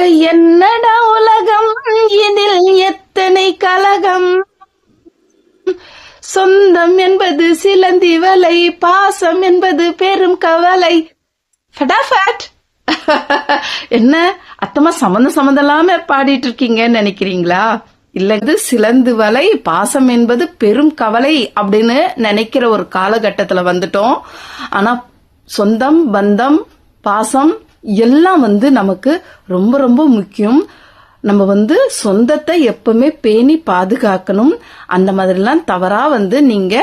அட என்னடா உலகம், இதில் எத்தனை கலகம். சொந்தம் என்பது சிலந்தி வலை, பாசம் என்பது பெரும் கவலை. ஃபடாஃபட். என்ன அத்தமா சம்மந்தம் இல்லாம பாடிட்டு இருக்கீங்கன்னு நினைக்கிறீங்களா? இல்ல, இது சிலந்து வலை, பாசம் என்பது பெரும் கவலை அப்படின்னு நினைக்கிற ஒரு காலகட்டத்துல வந்துட்டோம். ஆனா சொந்தம், பந்தம், பாசம் எல்லாம் நமக்கு ரொம்ப ரொம்ப முக்கியம். நம்ம சொந்தத்தை எப்பவுமே பேணி பாதுகாக்கணும். அந்த மாதிரிலாம் தவறா நீங்க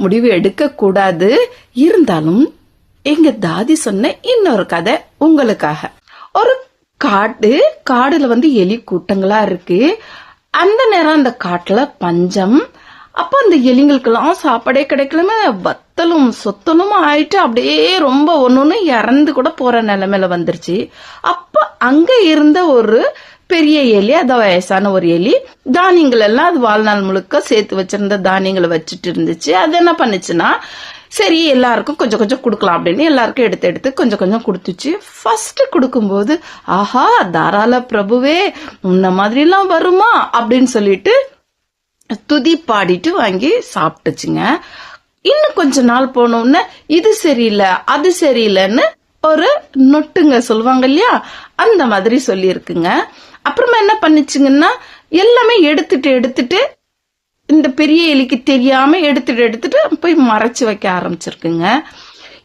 முடிவு எடுக்க கூடாது. இருந்தாலும் எங்க தாதி சொன்ன இன்னொரு கதை உங்களுக்காக. ஒரு காடுல எலி கூட்டங்களா இருக்கு. அந்த நேரம் அந்த காட்டுல பஞ்சம். அப்ப அந்த எலிங்களுக்கெல்லாம் சாப்பாடே கிடைக்கலமே, வத்தலும் சொத்தலும் ஆயிட்டு அப்படியே ரொம்ப ஒன்னொன்னு இறந்து கூட போற நிலைமையில வந்துருச்சு. அப்ப அங்க இருந்த ஒரு பெரிய எலி, அதான் வயசான ஒரு எலி, தானியங்கள் எல்லாம் அது வாழ்நாள் முழுக்க சேர்த்து வச்சிருந்த தானியங்களை வச்சுட்டு இருந்துச்சு. அது என்ன பண்ணுச்சுன்னா, சரி எல்லாருக்கும் கொஞ்சம் கொஞ்சம் கொடுக்கலாம் அப்படின்னு எல்லாருக்கும் எடுத்து எடுத்து கொஞ்சம் கொஞ்சம் கொடுத்துச்சு. ஃபர்ஸ்ட் கொடுக்கும்போது, ஆஹா தாராள பிரபுவே, உன்ன மாதிரி எல்லாம் வருமா அப்படின்னு சொல்லிட்டு துதி பாடிட்டு வாங்கி சாப்பிட்டுச்சுங்க. இன்னும் கொஞ்ச நாள் போனோம்னா இது சரியில்லை அது சரியில்லைன்னு ஒரு நொட்டுங்க சொல்லுவாங்க இல்லையா, அந்த மாதிரி சொல்லி இருக்குங்க. அப்புறமா என்ன பண்ணுச்சுங்கன்னா, எல்லாமே எடுத்துட்டு இந்த பெரிய எலிக்கு தெரியாம எடுத்துட்டு போய் மறைச்சு வைக்க ஆரம்பிச்சிருக்குங்க.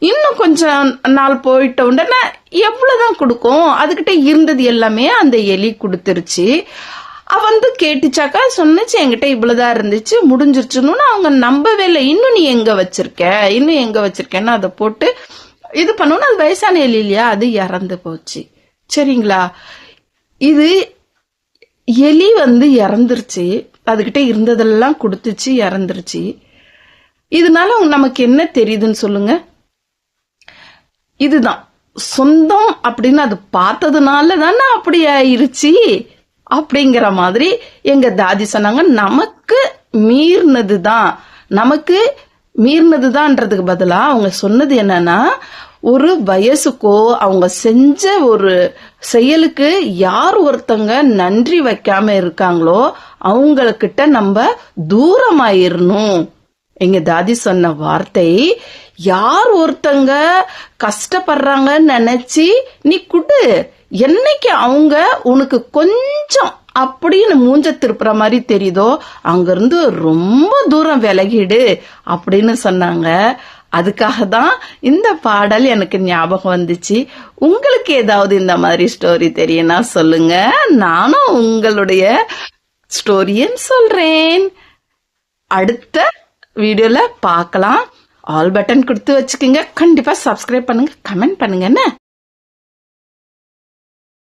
இன்னும் கொஞ்சம் நாள் போயிட்ட உடனே எவ்வளவுதான் கொடுக்கும், அதுகிட்ட இருந்தது எல்லாமே அந்த எலி கொடுத்துருச்சு. கேட்டுச்சாக்கா சொன்னிச்சு, என்கிட்ட இவ்வளவுதான் இருந்துச்சு முடிஞ்சிருச்சுன்னு. அவங்க நம்பவே இல்லை. இன்னும் நீ எங்க வச்சிருக்கேன்னு அதை போட்டு இது பண்ணணும். அது வயசான எலி இல்லையா, அது இறந்து போச்சு. சரிங்களா? இது எலி இறந்துருச்சு, அதுகிட்ட இருந்ததெல்லாம் கொடுத்துச்சு, இறந்துருச்சு. இதனால நமக்கு என்ன தெரியுதுன்னு சொல்லுங்க? இதுதான் சொந்தம் அப்படின்னு அது பார்த்ததுனால தானே அப்படி ஆயிருச்சு அப்படிங்கிற மாதிரி எங்க தாதி சொன்னாங்க. நமக்கு மீறினதுதான்றதுக்கு பதிலா அவங்க சொன்னது என்னன்னா, ஒரு வயசுக்கோ அவங்க செஞ்ச ஒரு செயலுக்கு யார் ஒருத்தங்க நன்றி வைக்காம இருக்காங்களோ அவங்கக்கிட்ட நம்ம தூரமாயிரணும். எங்க தாதி சொன்ன வார்த்தை, யார் ஒருத்தங்க கஷ்டப்படுறாங்கன்னு நினைச்சு நீ குடு, என்னைக்கு அவங்க உனக்கு கொஞ்சம் அப்படின்னு மூஞ்ச திருப்புற மாதிரி தெரியுதோ அங்கிருந்து ரொம்ப தூரம் விலகிடு அப்படின்னு சொன்னாங்க. அதுக்காக தான் இந்த பாடல் எனக்கு ஞாபகம் வந்துச்சு. உங்களுக்கு ஏதாவது இந்த மாதிரி ஸ்டோரி தெரியும்னா சொல்லுங்க, நானும் உங்களுடைய ஸ்டோரியன்னு சொல்றேன். அடுத்த வீடியோல பார்க்கலாம். ஆல் பட்டன் கொடுத்து வச்சுக்கோங்க. கண்டிப்பா சப்ஸ்கிரைப் பண்ணுங்க, கமெண்ட் பண்ணுங்க. என்ன